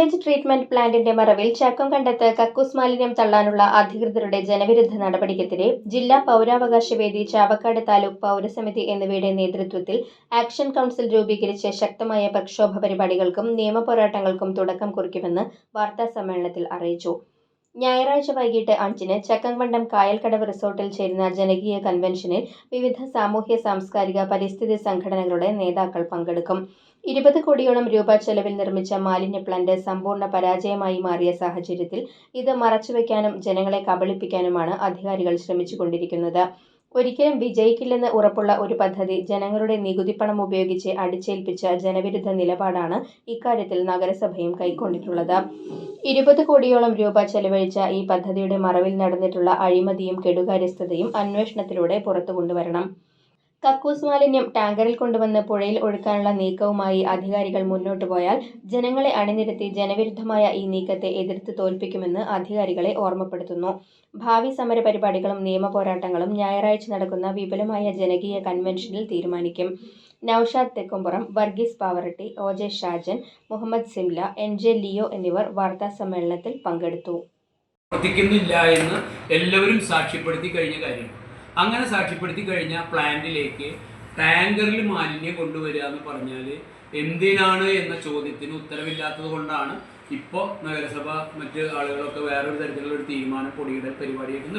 Sewage treatment പ്ലാന്റിന്റെ മറവിൽ ചക്കംകണ്ടത്ത് കക്കൂസ് മാലിന്യം തള്ളാനുള്ള അധികൃതരുടെ ജനവിരുദ്ധ നടപടിക്കെതിരെ ജില്ലാ പൗരാവകാശ വേദി, ചാവക്കാട് താലൂക്ക് പൗരസമിതി എന്നിവയുടെ നേതൃത്വത്തിൽ ആക്ഷൻ കൗൺസിൽ രൂപീകരിച്ച് ശക്തമായ പ്രക്ഷോഭ പരിപാടികൾക്കും നിയമപോരാട്ടങ്ങൾക്കും തുടക്കം കുറിക്കുമെന്ന് വാർത്താസമ്മേളനത്തിൽ അറിയിച്ചു. ഞായറാഴ്ച വൈകിട്ട് 5-ന് ചക്കംകണ്ടം കായൽക്കടവ് റിസോർട്ടിൽ ചേരുന്ന ജനകീയ കൺവെൻഷനിൽ വിവിധ സാമൂഹ്യ സാംസ്കാരിക പരിസ്ഥിതി സംഘടനകളുടെ നേതാക്കൾ പങ്കെടുക്കും. 20 കോടിയോളം രൂപ ചെലവിൽ നിർമ്മിച്ച മാലിന്യ പ്ലാന്റ് സമ്പൂർണ്ണ പരാജയമായി മാറിയ സാഹചര്യത്തിൽ ഇത് മറച്ചുവെക്കാനും ജനങ്ങളെ കബളിപ്പിക്കാനുമാണ് അധികാരികൾ ശ്രമിച്ചുകൊണ്ടിരിക്കുന്നത്. ഒരിക്കലും വിജയിക്കില്ലെന്ന് ഉറപ്പുള്ള ഒരു പദ്ധതി ജനങ്ങളുടെ നികുതിപ്പണം ഉപയോഗിച്ച് അടിച്ചേൽപ്പിച്ച ജനവിരുദ്ധ നിലപാടാണ് ഇക്കാര്യത്തിൽ നഗരസഭയും കൈക്കൊണ്ടിട്ടുള്ളത്. 20 കോടിയോളം രൂപ ചെലവഴിച്ച ഈ പദ്ധതിയുടെ മറവിൽ നടന്നിട്ടുള്ള അഴിമതിയും കെടുകാര്യസ്ഥതയും അന്വേഷണത്തിലൂടെ പുറത്തുകൊണ്ടുവരണം. കക്കൂസ് മാലിന്യം ടാങ്കറിൽ കൊണ്ടുവന്ന് പുഴയിൽ ഒഴുക്കാനുള്ള നീക്കവുമായി അധികാരികൾ മുന്നോട്ടു പോയാൽ ജനങ്ങളെ അണിനിരത്തി ജനവിരുദ്ധമായ ഈ നീക്കത്തെ എതിർത്ത് തോൽപ്പിക്കുമെന്ന് അധികാരികളെ ഓർമ്മപ്പെടുത്തുന്നു. ഭാവി സമര പരിപാടികളും നിയമപോരാട്ടങ്ങളും ഞായറാഴ്ച നടക്കുന്ന വിപുലമായ ജനകീയ കൺവെൻഷനിൽ തീരുമാനിക്കും. Noushad Thekkumpuram, Varghese Pavaratti, OJ Shajan, Muhammad Simla, NJ Leo എന്നിവർ വാർത്താസമ്മേളനത്തിൽ പങ്കെടുത്തു. പ്രവർത്തിക്കുന്നില്ല എന്ന് എല്ലാവരും സാക്ഷ്യപ്പെടുത്തി കഴിഞ്ഞ കാര്യമാണ്. അങ്ങനെ സാക്ഷ്യപ്പെടുത്തി കഴിഞ്ഞ പ്ലാന്റിലേക്ക് ടാങ്കറിൽ മാലിന്യം കൊണ്ടുവരിക എന്ന് പറഞ്ഞാൽ എന്തിനാണ് എന്ന ചോദ്യത്തിന് ഉത്തരവില്ലാത്തത് കൊണ്ടാണ് ഇപ്പോൾ നഗരസഭ മറ്റ് ആളുകളൊക്കെ വേറൊരു തരത്തിലുള്ള ഒരു തീരുമാനം പൊടിയുടെ പരിപാടിയായിട്ട്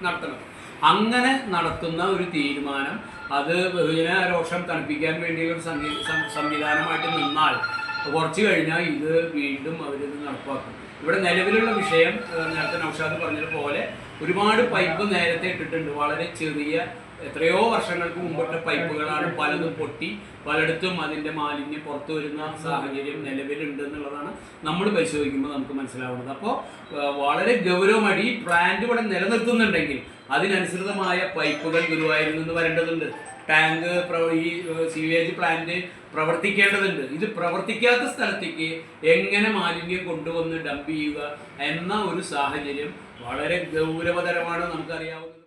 നടത്തണം. അങ്ങനെ നടത്തുന്ന ഒരു തീരുമാനം അത് ബഹുജന രോഷം തണുപ്പിക്കാൻ വേണ്ടിയുള്ള ഒരു സംവിധാനമായിട്ട് നിന്നാൽ കുറച്ച് കഴിഞ്ഞാൽ ഇത് വീണ്ടും അവരിത് നടപ്പാക്കും. ഇവിടെ നിലവിലുള്ള വിഷയം നേരത്തെ നൌഷാദ് പറഞ്ഞതുപോലെ ഒരുപാട് പൈപ്പ് നേരത്തെ ഇട്ടിട്ടുണ്ട്. വളരെ ചെറിയ എത്രയോ വർഷങ്ങൾക്ക് മുമ്പിട്ട പൈപ്പുകളാണ്. പലതും പൊട്ടി പലയിടത്തും അതിൻ്റെ മാലിന്യം പുറത്തു വരുന്ന സാഹചര്യം നിലവിലുണ്ട് എന്നുള്ളതാണ് നമ്മൾ പരിശോധിക്കുമ്പോൾ നമുക്ക് മനസ്സിലാവുന്നത്. അപ്പോൾ വളരെ ഗൗരവമായിട്ട് ഈ പ്ലാന്റ് ഇവിടെ നിലനിർത്തുന്നുണ്ടെങ്കിൽ അതിനനുസൃതമായ പൈപ്പുകൾ ഗുരുവായൂരിൽ നിന്ന് വരേണ്ടതുണ്ട്. ടാങ്ക് ഈ സീവേജ് പ്ലാന്റ് പ്രവർത്തിക്കേണ്ടതുണ്ട്. ഇത് പ്രവർത്തിക്കാത്ത സ്ഥലത്തേക്ക് എങ്ങനെ മാലിന്യം കൊണ്ടുവന്ന് ഡംപ് ചെയ്യുക എന്ന ഒരു സാഹചര്യം വളരെ ഗൗരവതരമാണ്, നമുക്കറിയാവുന്നത്.